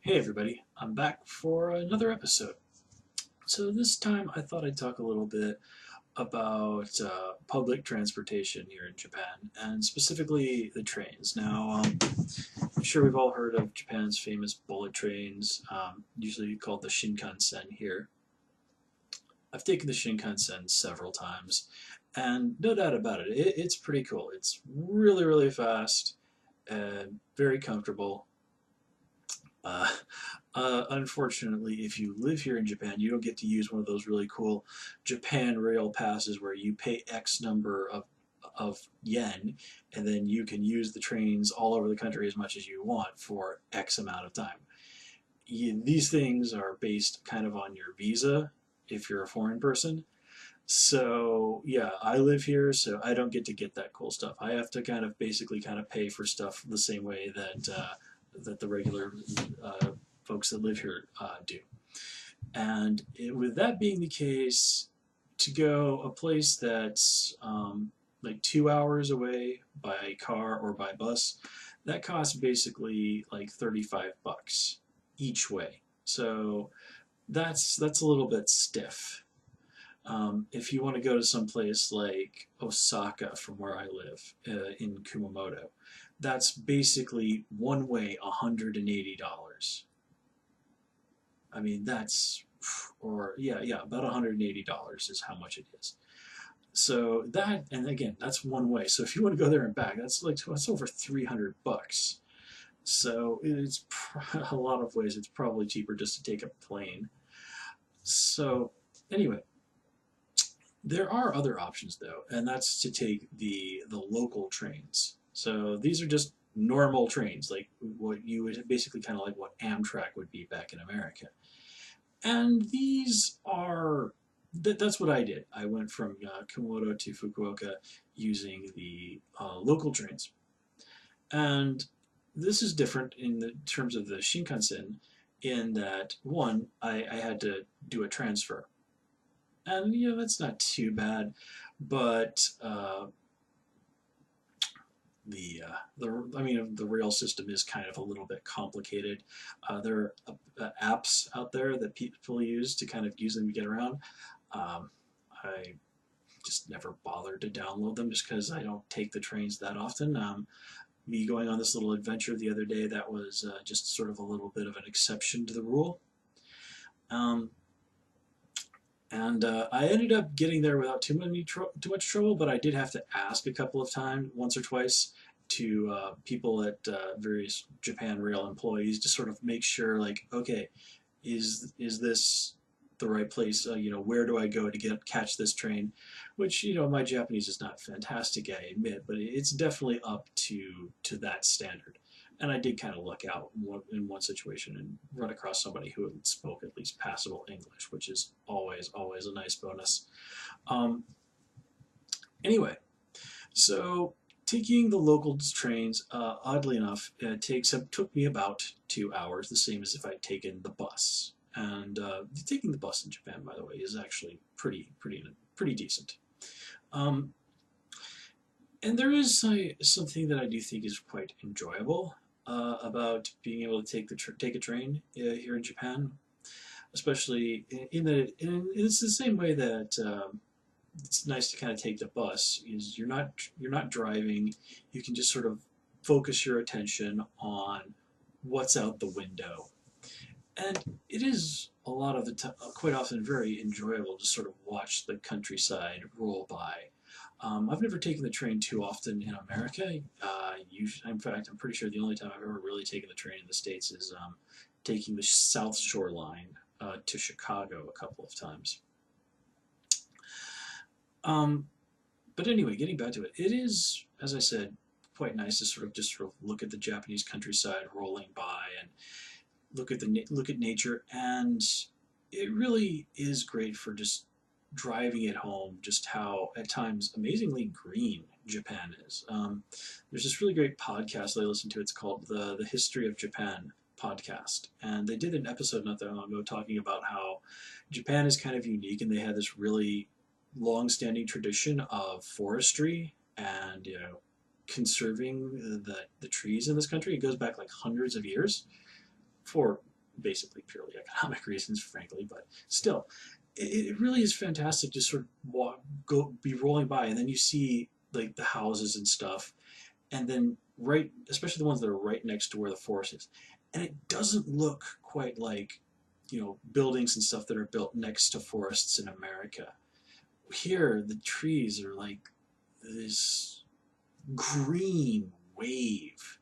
Hey everybody, I'm back for another episode. So this time I thought I'd talk a little bit about public transportation here in Japan, and specifically the trains. Now, I'm sure we've all heard of Japan's famous bullet trains, usually called the Shinkansen here. I've taken the Shinkansen several times, and no doubt about it's pretty cool. It's really, really fast and very comfortable. Uh, Unfortunately, if you live here in Japan, you don't get to use one of those really cool Japan Rail passes where you pay X number of yen, and then you can use the trains all over the country as much as you want for X amount of time. These things are based kind of on your visa if you're a foreign person. So yeah, I live here, so I don't get that cool stuff. I have to kind of basically kind of pay for stuff the same way that the regular folks that live here do. And with that being the case, to go a place that's like 2 hours away by car or by bus, that costs basically like 35 bucks each way. So that's a little bit stiff. If you want to go to some place like Osaka, from where I live in Kumamoto, that's basically one way $180. I mean, that's, or yeah, about $180 is how much it is. So that, and again, that's one way. So if you want to go there and back, that's over 300 bucks. So it's a lot of ways. It's probably cheaper just to take a plane. So anyway, there are other options though, and that's to take the local trains. So these are just normal trains, like what you would basically kind of like what Amtrak would be back in America. And these are that's what I did. I went from Kumamoto to Fukuoka using the local trains. And this is different in the terms of the Shinkansen in that, one, I had to do a transfer. And, that's not too bad. But the rail system is kind of a little bit complicated. There are apps out there that people use to kind of use them to get around. I just never bothered to download them just because I don't take the trains that often. Me going on this little adventure the other day, that was just sort of a little bit of an exception to the rule. Um, and I ended up getting there without too much trouble, but I did have to ask a couple of times, once or twice, to people at various Japan Rail employees to sort of make sure, like, okay, is this the right place? Where do I go to catch this train? Which, my Japanese is not fantastic, I admit, but it's definitely up to that standard. And I did kind of look out in one situation and run across somebody who spoke at least passable English, which is always a nice bonus. Um, anyway, so taking the local trains, oddly enough, took me about 2 hours, the same as if I'd taken the bus. And taking the bus in Japan, by the way, is actually pretty decent. Um, and there is something that I do think is quite enjoyable about being able to take a train here in Japan, especially in that it's the same way that it's nice to kind of take the bus. Is you're not driving, you can just sort of focus your attention on what's out the window, and it is a lot of the time, quite often, very enjoyable to sort of watch the countryside roll by. I've never taken the train too often in America. In fact, I'm pretty sure the only time I've ever really taken the train in the States is taking the South Shore line to Chicago a couple of times. Um, but anyway, getting back to it, it is, as I said, quite nice to sort of look at the Japanese countryside rolling by and look at nature, and it really is great for just driving it home just how at times amazingly green Japan is. There's this really great podcast that I listen to. It's called the History of Japan podcast, and they did an episode not that long ago talking about how Japan is kind of unique, and they had this really long-standing tradition of forestry and conserving the trees in this country. It goes back like hundreds of years for basically purely economic reasons, frankly, but still, it really is fantastic to sort of be rolling by, and then you see like the houses and stuff, and then right, especially the ones that are right next to where the forest is, and it doesn't look quite like, buildings and stuff that are built next to forests in America. Here, the trees are like this green wave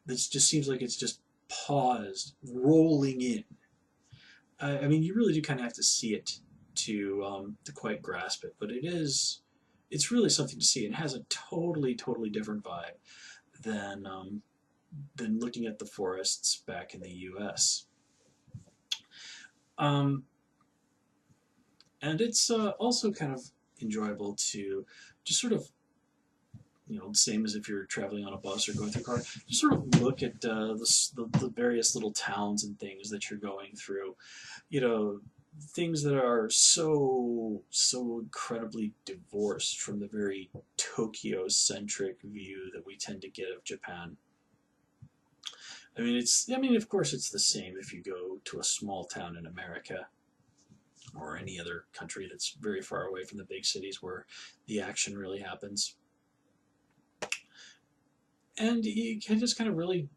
that just seems like it's just paused, rolling in. I mean, you really do kind of have to see it to quite grasp it, but it's really something to see. It has a totally different vibe than looking at the forests back in the U.S. Um, and it's also kind of enjoyable to just sort of, same as if you're traveling on a bus or going through a car, just sort of look at the various little towns and things that you're going through. You know, things that are so incredibly divorced from the very Tokyo-centric view that we tend to get of Japan. I mean, of course, it's the same if you go to a small town in America or any other country that's very far away from the big cities where the action really happens. And you can just kind of really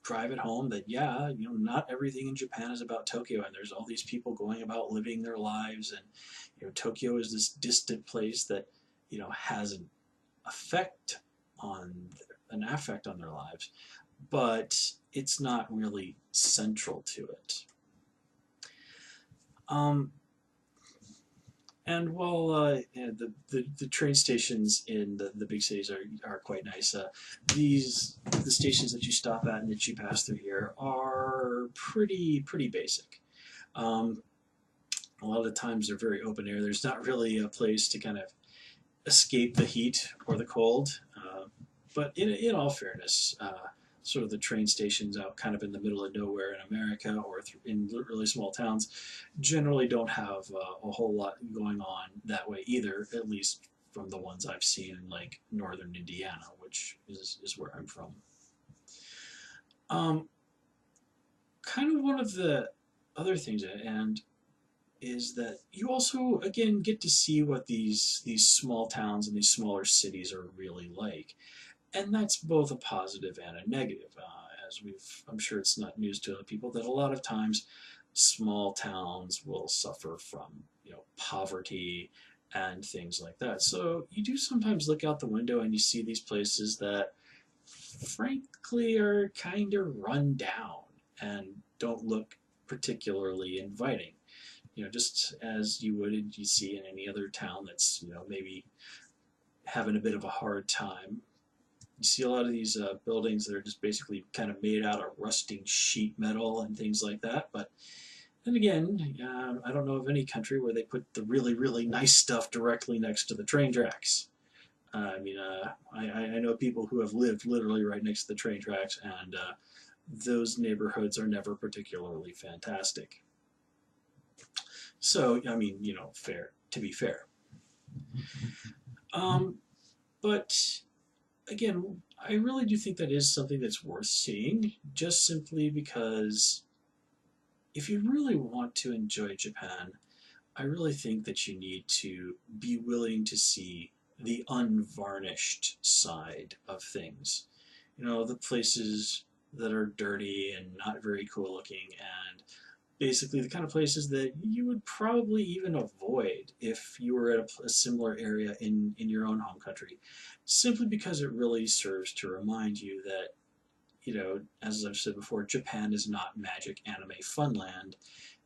drive it home that, yeah, not everything in Japan is about Tokyo, and there's all these people going about living their lives, and Tokyo is this distant place that has effect on an affect on their lives, but it's not really central to it. Um, and while the train stations in the big cities are quite nice, the stations that you stop at and that you pass through here are pretty basic. Um, a lot of the times they're very open air. There's not really a place to kind of escape the heat or the cold. But in all fairness, sort of the train stations out kind of in the middle of nowhere in America or in really small towns generally don't have a whole lot going on that way either, at least from the ones I've seen in like northern Indiana, which is where I'm from. Um, Kind of one of the other things, and is that you also again get to see what these small towns and these smaller cities are really like, and that's both a positive and a negative. As I'm sure it's not news to other people that a lot of times small towns will suffer from poverty and things like that. So you do sometimes look out the window and you see these places that frankly are kind of run down and don't look particularly inviting. Just as you see in any other town that's maybe having a bit of a hard time. You see a lot of these buildings that are just basically kind of made out of rusting sheet metal and things like that. But then again, I don't know of any country where they put the really nice stuff directly next to the train tracks. I know people who have lived literally right next to the train tracks, and those neighborhoods are never particularly fantastic. So, I mean, fair to be fair. But again, I really do think that is something that's worth seeing, just simply because if you really want to enjoy Japan, I really think that you need to be willing to see the unvarnished side of things. The places that are dirty and not very cool looking, and basically the kind of places that you would probably even avoid if you were at a similar area in your own home country, simply because it really serves to remind you that, as I've said before, Japan is not magic anime funland.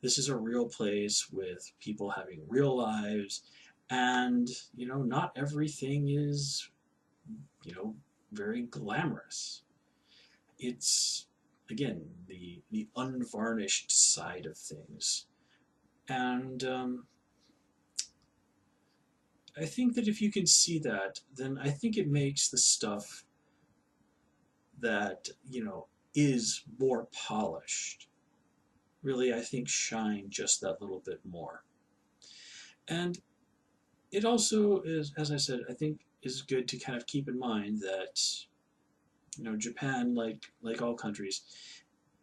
This is a real place with people having real lives, and, not everything is, very glamorous. It's, again, the unvarnished side of things. And I think that if you can see that, then I think it makes the stuff that, is more polished, really, I think, shine just that little bit more. And it also is, as I said, I think is good to kind of keep in mind that, Japan, like all countries,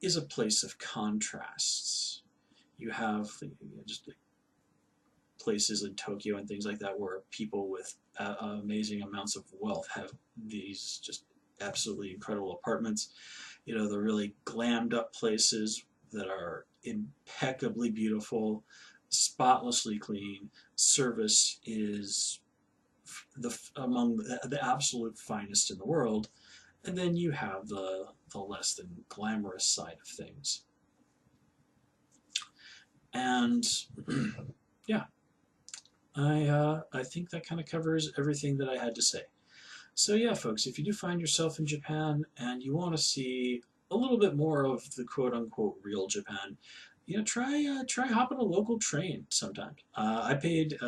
is a place of contrasts. You have just places in Tokyo and things like that where people with amazing amounts of wealth have these just absolutely incredible apartments. You know, the really glammed up places that are impeccably beautiful, spotlessly clean. Service is among the absolute finest in the world. And then you have the less than glamorous side of things. And yeah, I think that kind of covers everything that I had to say. So yeah, folks, if you do find yourself in Japan and you want to see a little bit more of the quote-unquote real Japan, you know, try hopping a local train sometime. I paid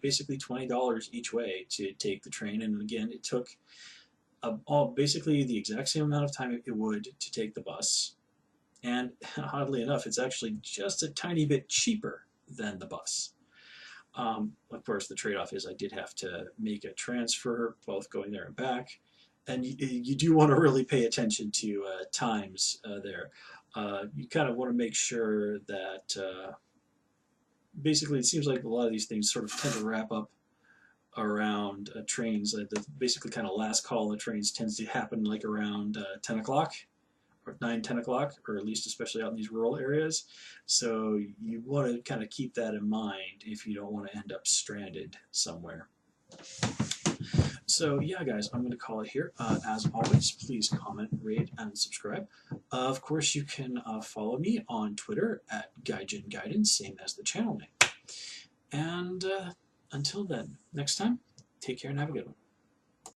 basically $20 each way to take the train, and again, it took basically the exact same amount of time it would to take the bus. And oddly enough, it's actually just a tiny bit cheaper than the bus. Of course, the trade-off is I did have to make a transfer, both going there and back. And you do want to really pay attention to times there. You kind of want to make sure that basically it seems like a lot of these things sort of tend to wrap up around trains. The basically kind of last call on the trains tends to happen like around 10 o'clock or 9, 10 o'clock, or at least especially out in these rural areas. So you want to kind of keep that in mind if you don't want to end up stranded somewhere. So yeah, guys, I'm going to call it here. As always, please comment, rate, and subscribe. Of course, you can follow me on Twitter at Gaijin Guidance, same as the channel name. And until then, next time, take care and have a good one.